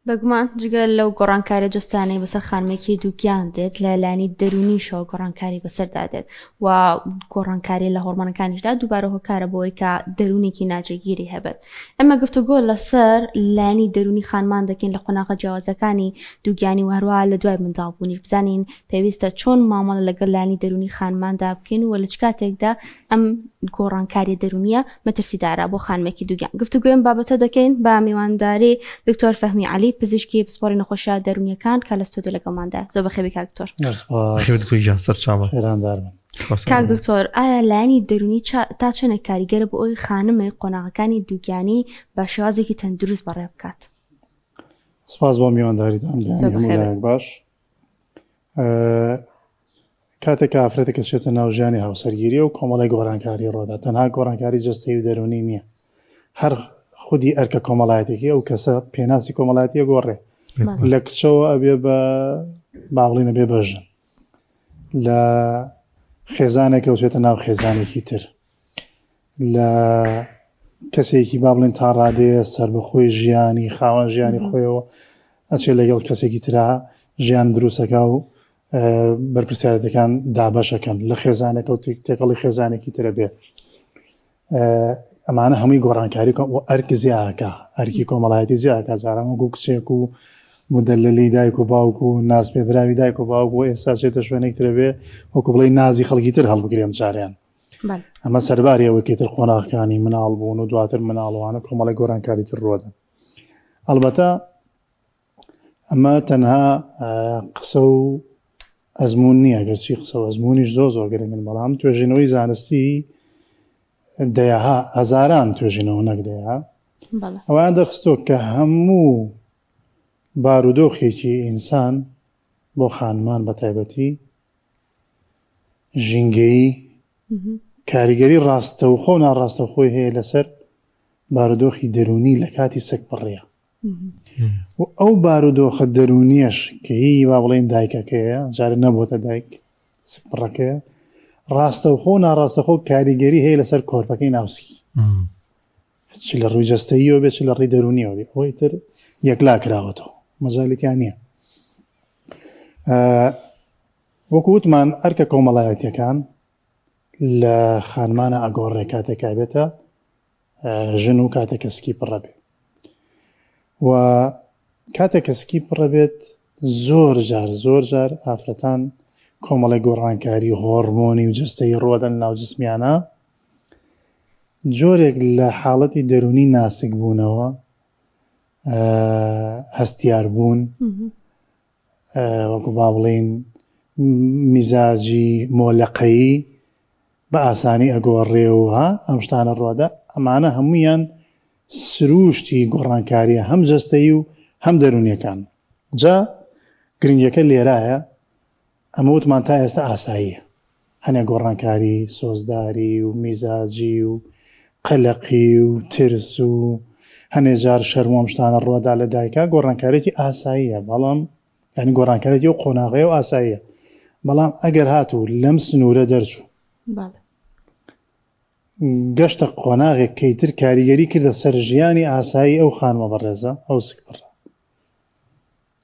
بەگومان جگەل لەو گۆڕانکاریە جستانەی بەسەر خانمێکی دووگیان دێت لە لانی دەرونیشەوە گۆڕانکاری بەسەردا دێت و گۆڕانکاری لە هۆرمۆنەکانیشدا دووبارە هۆکارە بۆی کە دەرونێکی ناجێگیری هەبێت. ئەمە گفتوگۆ لەسەر لانی دەرونی خانمان دەکەین لە قۆناغە جیاوازەکانی دووگیانی و هەروەها لە دوای منداڵبوونیش بزانین پێویستە چۆن مامەڵە لەگەڵ لانی دەرونی خانماندا بکەین و لە چ کاتێکدا ئەم گۆڕانکاری دەرونیە مەترسیدارە بۆ خانمێکی دووگیان. گفتوگوێم بابەتە دەکەین بە میوانداری دکتۆر فەهمی عەلی پزیشکی پسپۆڕی نەخۆشیە دەرونیەکان کە لە ستۆدیۆ لەگەڵماندا. زۆر بەخێر کاک دکتۆر. کاک دکتۆر، ئایا لایانی دەرونی تا چەنە کاریگەرە بۆ ئەوی خانمێک قۆناغەکانی دووگیانی بە شێوازێکی تەندروست بەڕێ بکات؟ سپاس بۆ میوانداریتان هەموو باش. کاتێک کە ئافرەتێک چێتە ناو ژیانی هاوسەرگیری و کۆمەڵی گۆڕانکاری ڕۆدا، تەنها گۆڕانکاری جەستەیی و دەرونی نییە، هەر خودی ئەرکە کۆمەڵایەتێکی ئەو کەسە پێناسی کۆمەڵایەتیە گۆڕێ لە کچەوە ئەبێ بە باڵینە بێ بەژن، لە خێزانێکە وچێتە ناو خێزانێکی تر، لە کەسێکی با بڵێن تا ڕادەیە سەربەخۆی ژیانی خاوەن ژیانی خۆیەوە ئەچێ لەگەڵ کەسێکی ترا ژیان دروستەکە و بەرپرسیارەتەکان دابەشەکەن لە خێزانێکە و تێکەڵی خێزانێکی ترە بێ. ئەمانە هەمووی گۆڕانکاری ئەرک زیاکە، ئەرکی کۆمەڵایەتی زیاکە، جاران وەکو کچێک و مدەللی دایک و باوک و ناز پێدراوی دایک و باوک و ئێستا چێتە شوێنێک ترە بێ وەکو بڵێ نازی خەڵکی تر هەڵبگرێن جاریان. ئەمە سەرباری ئەوەکێتر خۆناغەکانی مناڵ بوون و دواتر مناڵوانە کۆمەڵی گۆڕانکاری تر ڕۆدەن. ئەلبەتە ئەمە تەنها قسە و ئەزمون نییە، گەرچی قسە و ئەزمونیش زۆر گرنگن، بەڵام توێژینەوەی زانستی دەیەها هەزاران توێژینەوە نەکدەیە ئەوان دەرخستۆ کە هەموو بارودۆخێکی ئینسان بۆ خانمان بە تایبەتی ژینگەیی کاریگەری ڕاستەوخۆ و ناڕاستەوخۆی هەیە لەسەر بارودۆخی دەرونی لە کاتی سەگ پڕەیە و ئەو بارودۆخە دەرونیەش کە هی با بڵێن دایکەکەیە جارە نەبووتە دایک سەگ پڕەکەیە ڕاستەوخۆ و ناڕاستەخۆ کاریگەری هەیە لەسەر کۆرپەکەی ناوسکی، چ لە ڕووی جەستەییەوە بێت چ لە ڕێی دەرونیەوە بێت، ئەوەی تر یەکلا کراوەتەوە مەجاالێکیان نییە. وەکو وتمان ئەرکە کۆمەڵایەتیەکان لە خانمانە ئەگۆڕێ کاتێکا بێتە ژن و کاتێک کەسکی پڕە بێت و کاتێک کەسکی پڕە بێت زۆر جار ئافرەتان کۆمەڵی گۆڕانکاری هۆرمۆنی و جستەی ڕۆدەن ناو جسمیانە، جۆرێک لە حاڵەتی دەرونی ناسک بوونەوە، هەستیار بوون، وەکو با بڵێن میزاجی مۆلەقەیی بە ئاسانی ئەگۆڕێ و ئەم شتانە ڕۆدا. ئەمانە هەمویان سروشتی گۆڕانکاریە هەم جەستەیی و هەم دەرونیەکان. جا گرنگەکە لێرایە ئەمە وتمان تا ئێستا ئاساییە، هەنێ گۆڕانکاری سۆزداری و میزاجی و قەلەقی و ترس و هەنێ جار شەرمۆم شتانە ڕۆدا لە دایکا گۆڕانکارێکی ئاساییە، بەڵام ینی گۆڕانکارێکی و قۆناغەیە و ئاساییە، بەڵام ئەگەر هاتوو لەم سنوورە دەرچوو گەشتە قۆناغێک کەیتر کاریگەری کردە سەر ژیانی ئاسایی ئەو خانمە بەڕێزە ئەو سک بڕە،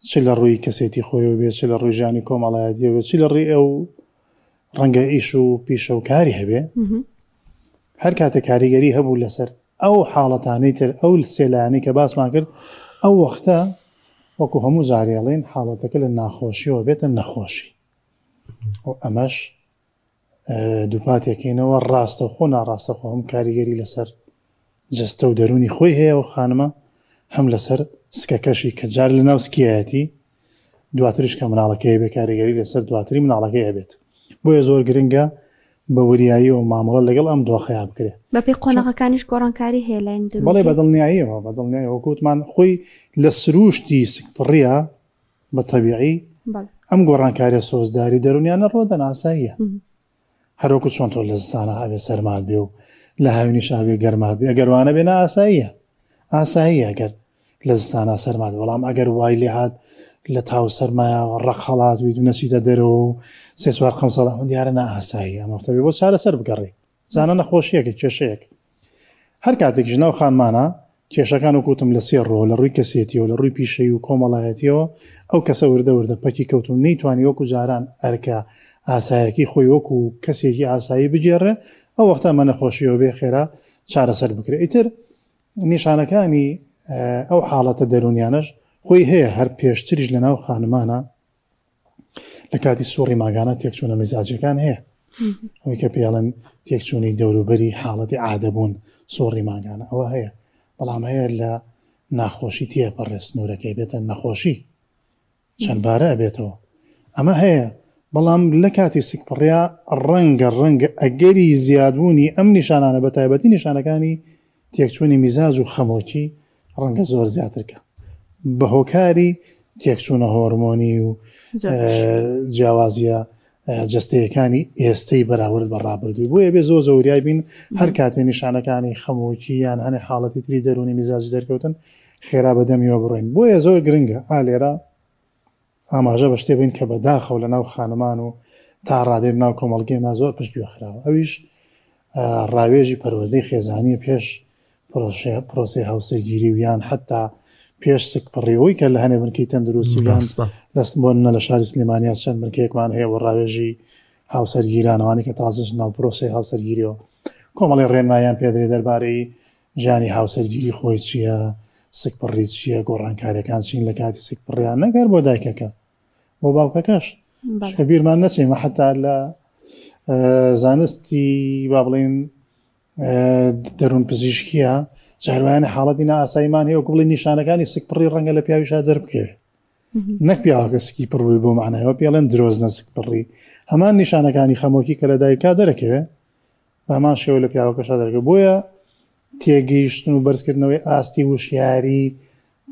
چ لە ڕووی کەسێتی خۆیەوە بێت، چ لە ڕووی ژیانی کۆمەڵایەتیەوە بێت، چ لە ڕووی ئەو ڕەنگە ئیش و پیشە و کاری هەبێ، هەر کاتە کاریگەری هەبوو لەسەر ئەو حاڵەتانەی تر ئەو سێلایانی کە باسمان کرد، ئەو وەختە وەکو هەموو جاریاڵین حاڵەتەکە لە ناخۆشیەوە بێتە نەخۆشی و ئەمەش دووپاتێکینەوە ڕاستەوخۆ ناڕاستەخۆ هەم کاریگەری لەسەر جەستە و دەرونی خۆی هەیە و خانمە هەم لەسەر سکەکەشی کە جار لە ناو سکیایەتی دواتریش کە مناڵەکەی بێ کاریگەری لەسەر دواتری مناڵەکەی هەبێت. بۆیە زۆر گرنگە بە وریایی و مامەڵە لەگەڵ ئەم دۆخەیە بکرێت. بەپێی قۆناغەکانیش گۆڕانکاری هەیە لایەن دەرونی؟ بەڵێ بەدڵنیاییەوە وەکوتمان خۆی لە سروشتی سکپڕیە بە تەبیعی ئەم گۆڕانکاریە سۆزداری و دەرونیانە ڕۆدەن ئاساییە، هەروەکو چۆن تۆ لە زستانە هەبێ سەرمات بێ و لە هاوینیش هەبێ گەرمات بێ، ئەگەر وانە بێنە ئاساییە ئەگەر لە زستانە سەرمات، بەڵام ئەگەر وای لێ هات لە تاو سەرمایەوە ڕق هەڵات ویت و نەچیتە دەرەوە و سێ چوار قەمسەڵا دیارە نائاسایی، ئەمە تەبێ بۆ چارەسەر بگەڕێ، زانە نەخۆشیەکە کێشەیەک. هەر کاتێک ژنە و خانمانە کێشەکان وکوتم لە سێ ڕۆ لە ڕووی کەسێتیەوە لە ڕووی پیشەی و کۆمەڵایەتیەوە ئەو کەسە وردە پەکی کەوتم نەیتوانی وەکو جاران ئەرکە ئاسایەکی خۆی وەکو کەسێکی ئاسایی بجێڕێ ئەو وەختە ئەمە نەخۆشیەوە بێ خێرا چارەسەر بکرێت. ئیتر نیشانەکانی ئەو حاڵەتە دەرونیانەش خۆی هەیە هەر پێشتریش لە ناو خانمانە لە کاتی سوڕی ماگانە تێکچوونە میزاجەکان هەیە ئەوەی کە پێڵەن تێکچوونی دەوروبەری حاڵەتی عادەبوون سۆڕی ماگانە ئەوە هەیە بەڵام هەیە لە ناخۆشی تێپەڕێ سنوورەکەی بێتە نەخۆشی چەندبارە بێتەوە ئەمە هەیە بەڵام لە کاتی سکپڕیا ڕەنگە ئەگەری زیادبوونی ئەم نیشانانە بە تایبەتی نیشانەکانی تێکچوونی میزاج و خەمۆکی ڕەنگە زۆر زیاترکە بە هۆکاری تێکچوونە هۆرمۆنی و جیاوازیە جستەیەکانی ئێستەی بەراورد بە ڕابردووی بۆیە بێ زۆر زۆریای بین هەر کاتێ نیشانەکانی خەمۆکی یان هەنێ حاڵەتی تری دەرونی میزاج دەرکەوتن خێرا بەدەمیەوە بڕۆین بۆیە زۆر گرنگە ئالێرە ئاماژە بە شتێ بین کە بەداخەو لە ناو خانمان و تا ڕادێر ناو کۆمەڵگەیما زۆر پشتگوێ خراوە ئەویش ڕاوێژی پەروەردەی خێزانی پێش پرۆسی هاوسەرگیری و یان حتا پێش سکپڕیەوەی کە لە هەنێ بنکەی تەندروستیان لەستبوون لە شاری سلێمانیات چەند بنکەیەکمان هەیە بۆ ڕاوێژی هاوسەرگیرانەوانی کە تازش ناو پرۆسی هاوسەرگیریەوە کۆمەڵی ڕێنمایان پێدرێ دەربارەی ژیانی هاوسەرگیری خۆی چییە سکپڕی چییە گۆڕانکاریەکان چین لە کاتی سکپڕیان نەگەر بۆ دایکەکە بۆ باوکەکەش شکە بیرمان نەچێمە حتا لە زانستی با بڵێن دەروون پزیشکیە جاروایانە حاڵەتی نائاساییمان هەیە وەکو بڵێ نیشانەکانی سکپڕی ڕەنگە لە پیاویشا دەربکەوێت نەک پیاوەکە سکی پڕبووی بۆ معنایەوە پێڵێن درۆزنە سکپڕی هەمان نیشانەکانی خەمۆکی کە لە دایکا دەرەکەوێت هەمان شێوە لە پیاوەکەشا دەرەکەوێت بۆیە تێگەیشتن و بەرزکردنەوەی ئاستی وشیاری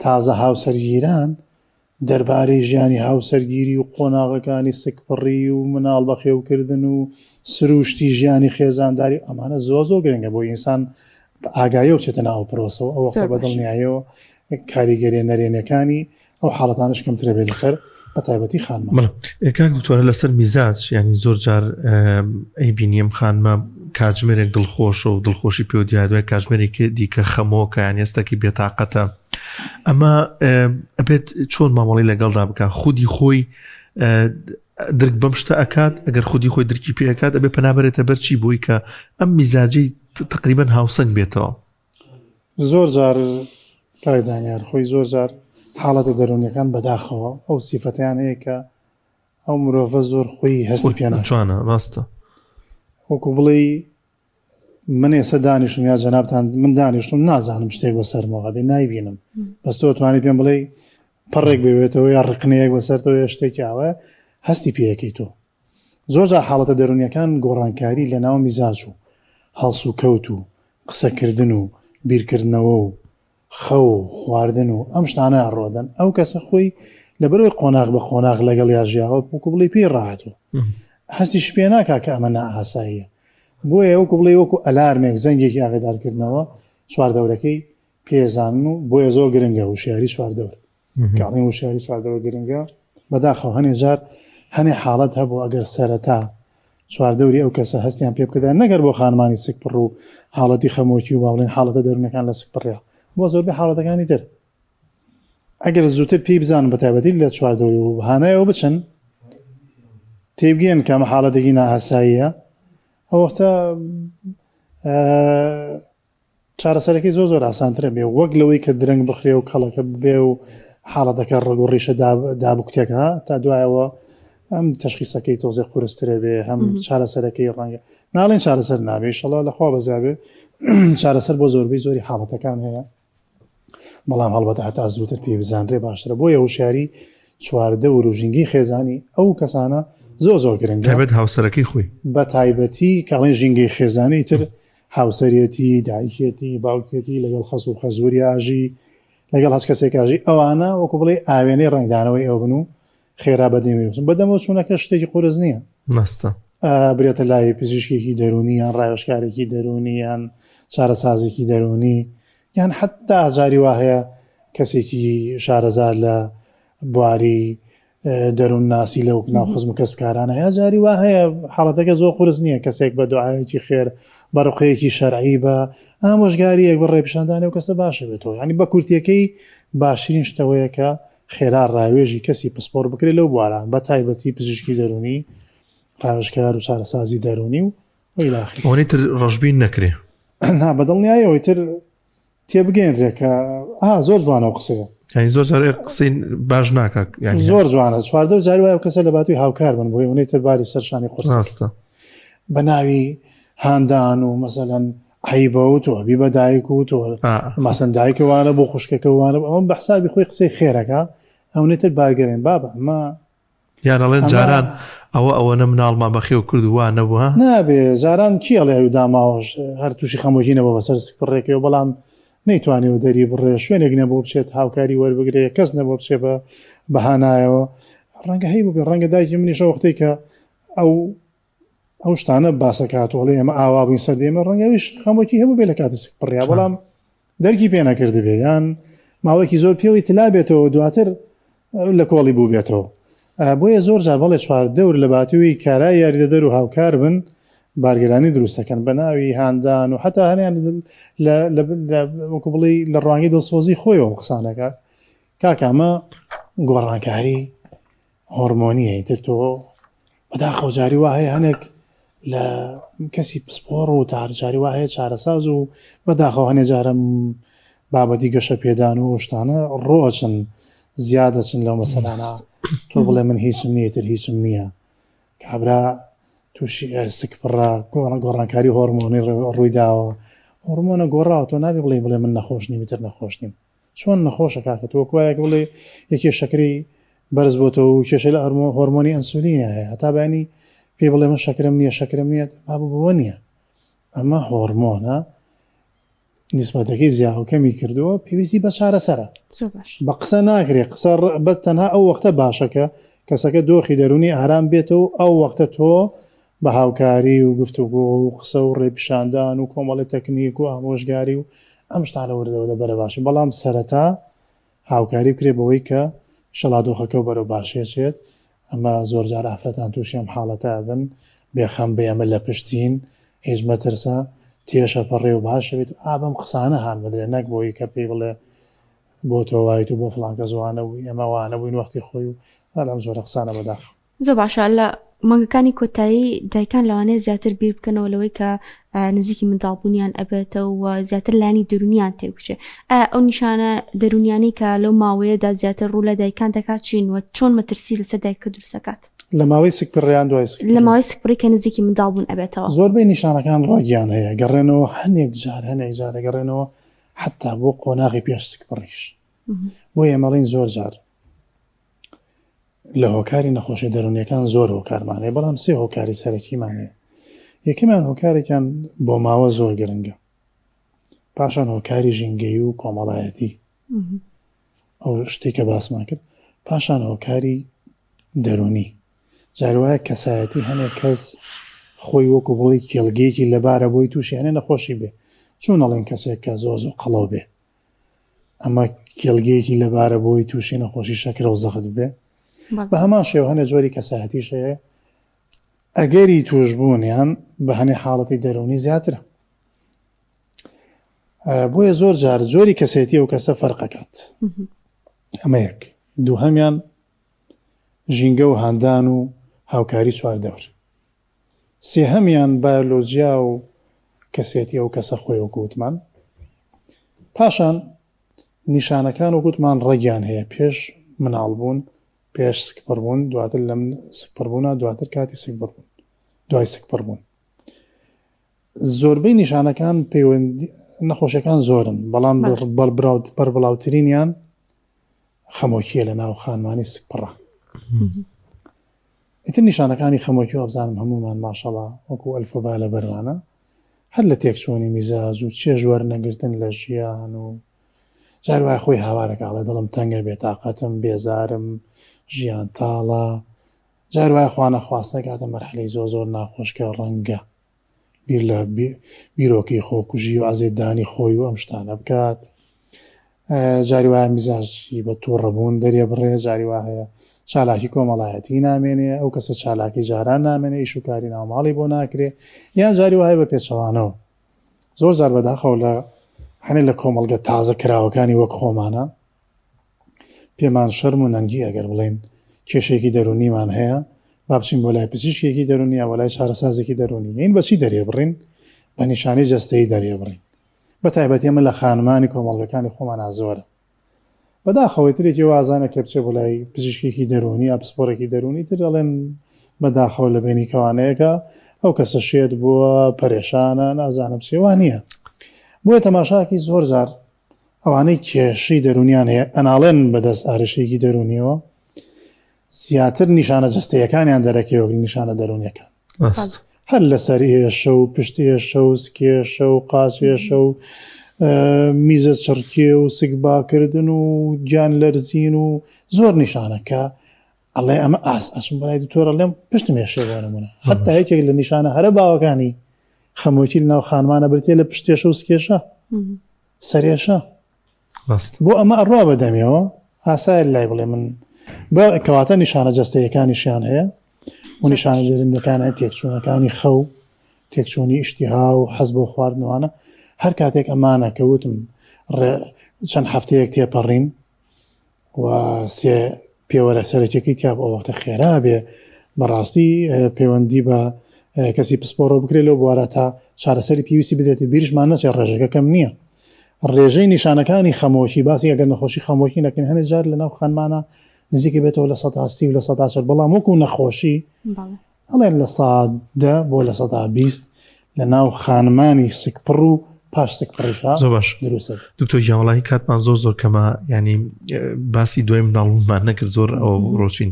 تازە هاوسەرگیران دەربارەی ژیانی هاوسەرگیری و قۆناغەکانی سکپڕی و مناڵ بەخێوکردن و سروشتی ژیانی خێزانداری ئەمانە زۆر گرنگە بۆ ئینسان ئاگایە و چێتە ناو پرۆسەوە ئەو وەختە بەدڵنیایەوە کاریگەریە نەرێنەکانی ئەو حاڵەتانش کەمترە بێت لەسەر بە تایبەتی خانمە کاک دکتۆرە لەسەر میزاج ینی زۆر جار ئەی بینیم خانمە کاتژمێرێک دڵخۆش و دڵخۆشی پێ دیادوای کاتژمێرێکی دیکە خەمۆکە یان ئێستاکی بێتاقەتە ئەمە ئەبێت چۆن مامەڵی لەگەڵدا بکە خودی خۆی درک بەم شتە ئەکات ئەگەر خودی خۆی درکی پێ ئەکات ئەبێ پەنابەرێتە بەرچی بۆی کە ئەم میزاجەی تقریبا هاوسەنگ بێتەوە زۆر جار کاک دانیار خۆی زۆر جار حاڵەتە دەرونیەکان بەداخەوە ئەو سیفەتیان هەیە کە ئەو مرۆڤە زۆر خۆی هەستی پێ ناتوانە ڕاستە وەکو بڵێ من ئێستا دانیشتم یا جەنابتان من دانیشتم نازانم شتێک بەسەرمەوە بێ نایبینم بەس تۆ توانی پێم بڵێ پەڕێک بێتەوە یا ڕقنەیەک بەسەرتەوە یا شتێکی ئاوە هەستی پێیەکەی تۆ زۆر جار حاڵەتە دەرونیەکان گۆڕانکاری لە ناو میزاج و هەڵس و کەوت و قسەکردن و بیرکردنەوە و خەو خواردن و ئەم شتانە ڕۆدەن ئەو کەسە خۆی لەبەرەوەی قۆناغ بە قۆناغ لەگەڵ یاژیاوە وەکو بڵێ پێی ڕاهاتوە هەستیش پێ ناکا کە ئەمە نائاساییە بۆیە وەکو بڵێ وەکو ئەلارمێک زەنگێکی ئاگادارکردنەوە چواردەورەکەی پێزانن و بۆیە زۆر گرنگە وشیاری چواردەور کاڵی وشیاری چواردەوە گرنگە بەداخەوە هەنێ جار هەنێ حاڵەت هەبوو ئەگەر سەرەتا چواردەوری ئەو کەسە هەستیان پێ بکردن نەگەر بۆ خانمانی سکپڕ و حاڵەتی خەمۆکی و باڵێن حاڵەتە دەرونەکان لە سکپڕیا بۆ زۆربەی حاڵەتەکانی تر ئەگەر زووتر پێی بزانن بە تایبەتی لە چواردەوری و هانایەوە بچن تێبگەن کەمە حاڵەتێکی نائاساییە ئەو وەختە چارەسەرەکەی زۆر ئاسانترە بێ وەک لەوەی کە درەنگ بخرێ و کەڵەکە بێ و حاڵەتەکە ڕێگ و ڕیشە دابکتێکە تا دوایەوە ئەم تەشخیصەکەی تۆزێ قورسترە بێ هەم چارەسەرەکەی ڕەنگە ناڵێن چارەسەر نابێ ئینشەڵا لەخوا بەزابێ چارەسەر بۆ زۆربەی زۆری حاڵەتەکان هەیە بەڵام هەڵبەتە هەتا زووتر پێی بزانرێ باشترە بۆیە وشیاری چواردە و ڕژینگی خێزانی ئەو کەسانە زۆر گرنگە تایبەت هاوسەرەکەی خۆی بە تایبەتی کاڵێن ژینگەی خێزانی تر هاوسەرەتی دایکێتی باوکێتی لەگەڵ خەس و خەزوری ئاژی لەگەڵ هەچ کەسێک ئاژی ئەوانە وەکو بڵێ ئاوێنەی ڕنگدانەوەی ئەو بن و خێرا بەدەمی بچن بەدەمەوە چوونەکە شتێکی قورس نییە ناستە برێتە لای پزیشکێکی دەرونی یان ڕایۆشکارێکی دەرونی یان چارەسازێکی دەرونی یان حتا جاری وا هەیە کەسێکی شارەزار لە بواری دەروون ناسی لەو ناو خزم و کەسبکارانە یا جاری وا هەیە حاڵەتەکە زۆر قورس نییە کەسێک بە دوعاەتی خێر بە ڕقەیەکی شەرعی بە ئامۆژگاریەک بە ڕێپیشاندانی و کەسە باشە بێتەوە ینی بە کورتیەکەی باشترین شتەوەیە کە خێرا ڕاوێژی کەسی پسپۆر بکرێت لەو بواران بە تایبەتی پزیشکی دەرونی ڕاوێژکار و چارەسازی دەرونی و ویلاخی ئەوەی تر ڕۆژبین نەکرێ نا بەدڵنیایەوەی تر تێبگەێنرێکە زۆر جوانە قسەیە ینی زۆر جارێ قسەی باش ناکات زۆر جوانە چواردە و جاری وایە کەسە لە باتوی هاوکار بن بۆی ئەوەی تر باری سەرشانی قورس ڕاستە بە ناوی هاندان و مەسەلەن عیبە و تۆ بی بە دایک و تۆ مەسەن دایکەوانە بۆ خوشکەکەوانە ئەوە بە حسابی خۆی قسەی خێرەکە ئەوەی تر باگەرێن بابە ئەمە یان ئەڵێن جاران ئەوە مناڵما بەخێ و کردووان نەبووە نابێ جاران کیڵێ و داماوەش هەر تووشی خەمۆژینەوە بەسەر سپڕێکەوە بەڵام نەیتوانێت و دەری بڕێ شوێنێک نەبوو بچێت هاوکاری وەربگرێ کەس نەبوو بچێ بە بەهانایەوە ڕەنگە هەی بوو بێ ڕەنگە دایکی منیشە وەختەی کە ئەو شتانە باسەکاتۆڵێ ئەمە ئاوا بووین سەر دێمە ڕەنگەویش خەمۆکی هەبوو بێ لە کاتی سپڕیا بەڵام دەرکی پێ نەکردی بێ یان ماوەیەکی زۆر پێوەی تلا بێتەوە دواتر لە کۆڵی بوو بێتەوە بۆیە زۆر جار بەڵێ چوار دەور لە باتووی کارای یاریدەدەر و هاوکار بن بارگەرانی دروستەکەن بە ناوی هاندان و حتا هەنیان وەکو بڵی لە ڕوانگەی دڵسۆزی خۆیەوە قسانەکە کاکامە گۆڕانکاری هۆرمۆنیە تر تۆ بەداخەو جاری وا هەیە هەنێک لە کەسی پسپۆڕ و تارجاری وا هەیە چارەساز و بەداخەوە هەنێ جارم بابەتی گەشە پێدان و شتانە ڕۆچن زیادەچن لەو مەسەلانە تۆ بڵێ من هیچم نییە تر هیچم نییە کابرا تووشی سکپڕا گۆڕانکاری هۆرمۆنی ڕوویداوە هۆرمۆنە گۆڕاوە تۆ نابێ بڵێ من نەخۆش نیم تر نەخۆش نیم چۆن نەخۆشە کاکە تۆ وەکوایەک بڵێ یەکێ شەکری بەرز بۆتەوە و کێشەی لە هۆرمۆنی ئەنسولینە هەیە هەتا بەینی پێ بڵێ من شەکرم نییە شەکرم نییە بابووە نییە ئەمە هۆرمۆنە نیسبەتەکەی زیاوکەمی کردووە پێویستی بە چارەسەرە بە قسە ناکرێت قسە بەس تەنها ئەو وەختە باشەکە کەسەکە دۆخی دەرونی ئارام بێتەوە ئەو وەختە تۆ بە هاوکاری و گفتوگۆ و قسە و ڕێپیشاندان و کۆمەڵی تەکنیک و ئامۆژگاری و ئەم شتانە وردەوە بەرە باشە بەڵام سەرەتا هاوکاری بکرێ بەوەی کە شەڵا دۆخەکە و بەرەو باشێچێت ئەمە زۆر جار ئافرەتان تووشی ئەم حاڵەتە بن بێخەم بێ ئەمە لە پشتین هیچ مەترسە تێشە پەڕێ و باشە بێت ئابم قسانە هاان بدرێ نەک بۆی کە پێی بڵێ بۆ تۆوایت و بۆ فڵانکە زوانە و ئەمەوانە بووین وەختی خۆی و ئەم زۆرە قسانە بەداخ زۆر باشە لە مانگەکانی کۆتایی دایکان لەوانەیە زیاتر بیر بکەنەوە لەوەی کە نزیکی منداڵبوونیان ئەبێتەوە و زیاتر لانی دەرونیان تێبچێ ئەو نیشانە دەرونیانی کە لەو ماوەیەدا زیاتر ڕوو لە دایکان دەکات چین و چۆن مەترسی لەسەر دایکە دروستەکات لە ماوەی سکپڕیان دوای لە ماوەی سکپڕی کە نزیکی منداڵبوون ئەبێتەوە زۆربەی نیشانەکان ڕۆگیان هەیە گەڕێنەوە هەنێک جار گەڕێنەوە حتا بۆ قۆناغی پێش سکپڕیش بۆ ئێمەڵین زۆر جار لە هۆکاری نەخۆشی دەرونیەکان زۆر هۆکارمانەیە بەڵام سێ هۆکاری سەرەکیمانەیە یەکەمان هۆکارێکیان بۆ ماوە زۆر گرنگە پاشان هۆکاری ژینگەی و کۆمەڵایەتی ئەو شتێکە باسمان کرد پاشان هۆکاری دەرونی جاروایە کەسایەتی هەنێک کەس خۆی وەکو بڵی کێڵگەیەکی لەبارە بۆی تووشیانێ نەخۆشی بێ چون ئەڵێن کەسێک کە زۆ قەڵەو بێ ئەمە کێڵگەیەکی لەبارە بۆی تووشی نەخۆشی شەکرە و زەخت بێ بە هەمان شێوە هەنێ جۆری کەسایەتیش هەیە ئەگەری توشبوونیان بە هەنێ حاڵەتی دەرونی زیاترە بۆیە زۆر جار جۆری کەسێتی و کەسە فەرقەکات ئەمە یەک دووهەمیان ژینگە و هاندان و هاوکاری چواردەور سێهەمیان بایۆلۆژیا و کەسێتی ئەو کەسە خۆی وەکوتمان پاشان نیشانەکان وەکوتمان ڕێگیان هەیە پێش مناڵبوون پێش سکپڕبوون دواتر لە سکپڕبوونا دواتر کاتی سکپڕبوون دوای سکپڕبوون زۆربەی نیشانەکان پەیوەندی نەخۆشیەکان زۆرن بەڵام بەربڵاوترینیان خەمۆکیە لە ناو خانمانی سکپڕە ئیتر نیشانەکانی خەمۆکی و ئەبزانم هەمومان ماشەڵا وەکو ئەلفۆبا لە بەروانە هەر لە تێکچوونی میزاج و چێژ وەرنەگرتن لە ژیان و جاروای خۆی هاوارەکڵێ دڵم تەنگە بێتاقەتم بێزارم ژیان تاڵە جاروای خوانە خواستە کاتە مەرحەلەی زۆر ناخۆشکە ڕەنگە بیر لە بیرۆکی خۆکوژی و ئازێدانی خۆی و ئەم شتانە بکات جاری وایە میزاژی بە تووڕەبوون دەرێ بڕێ جاری وا هەیە چالاکی کۆمەڵایەتی نامێنێ، ئەو کەسە چالاکی جاران نامێنێ، ئیش و کاری ناوماڵی بۆ ناکرێ، یان جاری وایە بە پێچەوانەوە. زۆر جار بەداخەوە لە هەنێ لە کۆمەڵگە تازە کراوەکانی وەک خۆمانە پێمان شەرم و نەنگی ئەگەر بڵێن کێشێکی دەرونیمان هەیە با بچین بۆ لای پزیشکێکی دەرونی یا بۆ لای چارەسازێکی دەرونی، این بەچی دەرێ بڕین؟ بە نیشانەی جەستەیی دەرێ بڕین. بە تایبەتی ئەمە لە خانمانی کۆمەڵگەکانی خۆمانە زۆرە. بەداخەوەی ترێکی وازانە کە بچێ بۆ لای پزیشکێکی دەرونی یا پسپۆرێکی دەرونی تر دەڵێن بەداخەوە لە بینی کەوانەیەکە ئەو کەسە شێت بووە پەرێشانە نازانم چێوان نییە. بۆیە تەماشاکی زۆر جار ئەوانەی کێشەی دەرونیان هەیە ئەناڵێن بەدەست ئارشەیەکی دەرونیەوە زیاتر نیشانە جەستەیەکانیان دەرەکەی وەک نیشانە دەرونیەکان، هەر لەسەر هێشە و پشتی هێشە و سکێشە و قاچێشە و میزە چڕکێ و سگباکردن و گیان لەرزین و زۆر نیشانەکە ئەڵێ ئەمە ئەچم بەلای دکتۆرە لێم پشتم هێشێ بۆ نمونە. حتا یەکێک لە نیشانە هەرە باوەکانی خەمۆکی لەناو خانمانە برتێ لە پشتێشە و سکێشە سەرێشە. بۆ ئەمە ئەڕوا بەدەمیەوە ئاسای لای بڵێ من بە کەواتە نیشانە جەستەیەکانیشیان هەیە و نیشانە دەرونیەکانە تێکچوونەکانی خەو، تێکچوونی ئیشتیها و حەز بۆ خواردنەوەنە. هەر کاتێک ئەمانە کەوتم چەند هەفتەیەک تێپەڕین و سێ پێوەرە سەرەکیەکەی تیا بۆ وەختە خێرا بێ بەڕاستی پەیوەندی بە کەسی پسپۆڕۆ بکرێت لەو بوارە تا چارەسەری پێویستی بدێت بیرشمان نەچێت ڕێژەکە کەم نییە. ڕێژەی نیشانەکانی خەمۆکی باسی ئەگەر نەخۆشی خەمۆکی نەکەن هەنێ جار لە ناو خانمانە نزیکی بێتەوە لە 130 و لە 140 بەڵام وەکو نەخۆشی ئەڵێن لە 100 بۆ لە 120 لە ناو خانمانی سکپڕ و پاش سکپڕیشا دروستە. دکتۆر جاوەڵی کاتمان زۆر کەمە، ینی باسی دوای منداڵبوونمان نەکرد زۆر ئەو ڕۆچین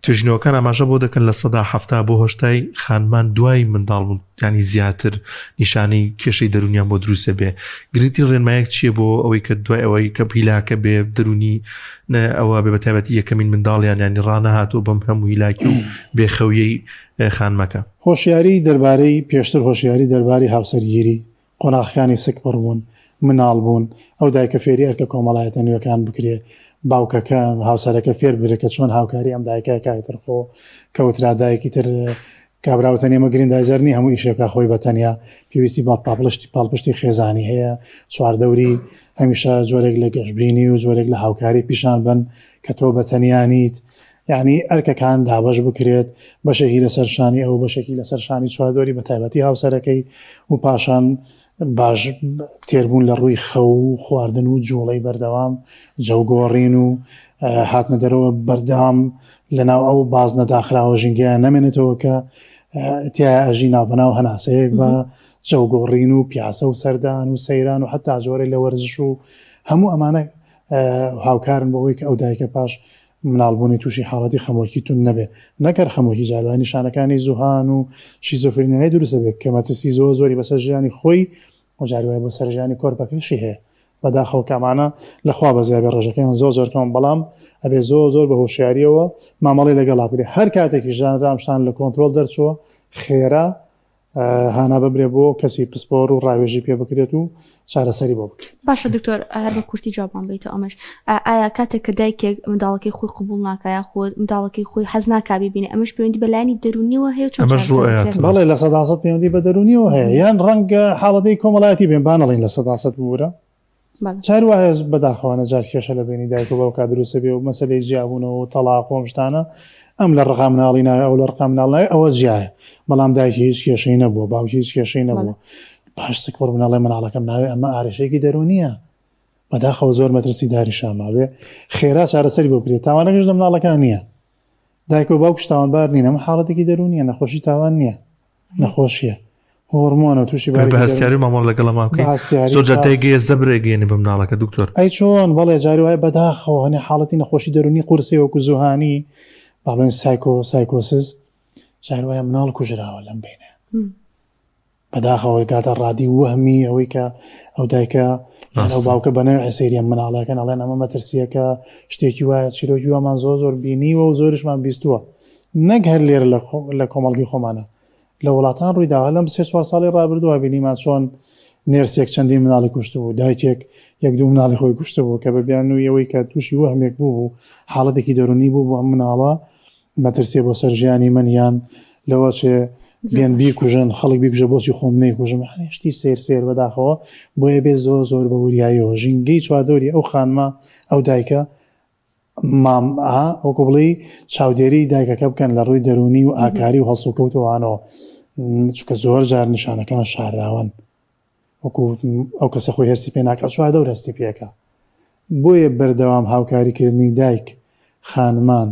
توێژنەوەکان ئاماژە بۆ دەکەن لە 170 بۆ هۆشتای خانمان دوای منداڵبوون، ینی زیاتر نیشانەی کێشەی دەرونیان بۆ دروستە بێ. گرنگی ڕێنمایەک چییە بۆ ئەوەی کە دوای ئەوەی کە هیلاکە بێ دەرونی ئەوە بێ بەتایبەتی یەکەمین منداڵیان ینی ڕانەهاتوو بەم هەموو هیلاکی و بێخەویەی خانمەکە. هۆشیاری دەربارەی پێشتر هۆشیاری دەرباری هاوسەرگیری، قۆناغەکانی سکپڕ بوون، مناڵ بوون، ئەو دایکە فێری ئەرکە کۆمەڵایەتە نوێەکان بکرێ، باوکەکە هاوسەرەکە فێر بێت کە چۆن هاوکاری ئەم دایکە کایتر خۆ کەوترا دایکی تر کابراوتە نێمە گریندایزەرنی هەموو ئیشێکە خۆی بەتەنیا پێویستی با پاڵپشتی خێزانی هەیە، چواردەوری هەمیشە جۆرێک لە گەشتبینی و جۆرێک لە هاوکاری پیشان بن کە تۆ بەتەنیانیت، یعنی ئەرکەکان دابەش بکرێت بەشێکی لەسەرشانی ئەو بەشێکی لەسەرشانی چواردۆری بە تایبەتی هاوسەرەکەی و پاشان باش تێربوون لە ڕووی خەو و خواردن و جوڵەی بەردەوام جەوگۆڕین و هاتنە دەرەوە بەردەوام لەناو ئەو باز نەداخراوە ژینگەیان نەمێنێتەوە کە تیایە ئەژی ناوبەناو هەناسەیەک بە جەوگۆڕین و پیاسە و سەردان و سەیران و حتا جۆرەی لە وەرزش و هەموو ئەمانە هاوکارن بەوەی کە ئەو دایکە پاش مناڵبوونی تووشی حاڵەتی خەمۆکی تون نەبێ. نەکەر خەمۆکی جاروانی نیشانەکانی زوهان و شیزۆفرینیای دروستە بێت کە مەترسی زۆری بەسەر ژیانی خۆی و جاروای بۆ سەر ژیانی کۆرپەکەشی هەیە. بەداخەوە کەمانە لەخوا بەزیابێ ڕێژەکەیان زۆر کەم، بەڵام ئەبێ زۆر بە هۆشیاریەوە مامەڵی لەگەڵا بکرێت. هەر کاتێکی ژانرامشتان لە کۆنتترۆل دەرچووە خێرا هانا ببرێ بۆ کەسی پسپۆر و ڕاوێژی پێ بکرێت و چارەسەری بۆ بکرێت. باشە دکتۆر هەر بە کورتی جوابان بیتە ئەمەش ئایا کاتێک کە دایکێک منداڵەکەی خۆی قبول ناکایە خۆ منداڵەکەی خۆی حەز ناکابی بینێ ئەمەش پەیوەندی بەلایانی دەرونیەوە هەیە بەڵێ لە 100% پەیوەندی بە دەرونیەوە هەیە یان ڕەنگە حاڵەتی کۆمەڵایەتی بێن بانەڵین لە 100% بورە چاروایە بەداخەوانە جار کێشە لە بینی دایک و باوکا دروستە بێ و مەسەلەی جیابوونەوە و تەلاق و شتانە ئەم لە ڕقام ناڵی نایە ئەو لە ڕقام ناڵنای ئەوە جیایە، بەڵام دایکی هیچ کێشەی نەبووە باوکی هیچ کێشەی نەبووە باش سکپڕ مناڵێ مناڵەکەم ناوێ ئەمە ئارێشەیەکی دەرونیە بەداخەوە زۆر مەترسی داری شاماوێ خێرا چارەسەری بۆ بکرێت. تاوانەکەش لە مناڵەکان نییە، دایک و باوکش تاوانبار نین، ئەمە حاڵەتێکی دەرونیە، نەخۆشی تاوان نییە، نەخۆشیە هۆرمۆنە تووشی بەهستیاری مامۆڵ لەگەڵ ماکەین زۆر جاتێگەیە زەبرێگەێنی بە مناڵەکە دکتۆر ئەی چۆن بەڵێ جاری وایە بەداخەوە هەنێ حاڵەتی نەخۆشی دەرونی قورسی وەکو زوهانی باڵێن سایکۆسز جاری وایە مناڵ کوژراوە لەم بینە بەداخەوەی کاتە ڕادی وەهمی ئەوەی کە ئەو دایکە ئەو باوکە بەنەوە ئەسێریان مناڵەکەن ئەڵێن ئەمە مەترسیەکە شتێکی وایە چیرۆکی وەمان زۆر بینیوە و زۆرشمان بیستووە نەک هەر لێرە لە کۆمەڵگی خۆمانە لە وڵاتان ڕوویداوە لەم 3-4 ساڵی ڕابردووە بینیمان چۆن نێرسێک چەندی مناڵی کوشت بوو، دایکێک یەک دوو مناڵی خۆی کوشت بوو کە بەبیان و ئەوەی کە تووشی وەهمێک بوو حاڵەتێکی دەرونی بوو بۆ ئەم مناڵە مەترسێ بۆ سەر ژیانی منیان لەوە چێ بێن بیکوژن خەڵک بیکوژە بۆچی خۆم نەیکوژم شتی سێر بەداخەوە بۆیە بێ زۆر بە وریایەوە ژینگەی چوادۆری ئەو خانمە ئەو دایکە ئەوکو بڵی چاودێری دایکەکە بکەن لە ڕووی دەرونی و ئاکاری و هەڵسو کەوتەوانەوە چکە زۆر جار نیشانەکان شاراون وەکو ئەو کەسە خۆی هەستی پێ ناکات چوادە و هەستی پێەکە بۆیە بەردەوام هاوکاریکردنی دایک خانمان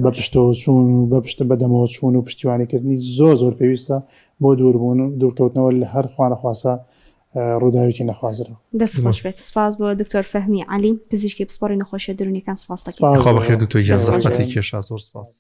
بە پشتەوە چوون و بە پشتە بەدەمەوە چوون و پشتیوانیکردنی زۆر پێویستە بۆ دووربوون و دوورکەوتنەوە لە هەر خوانەخواسە ڕووداوێکی نەخوازرەوە. دەست خۆش بێت. سپاس بۆ دکتۆر فەهمی عەلی پزیشکی پسپۆڕی نەخۆشیە دەرونیەکان. سپاس دەکەین. خۆ بەخێر دکتۆر گیان زەحمەتێکی کێشا زۆر سپاس.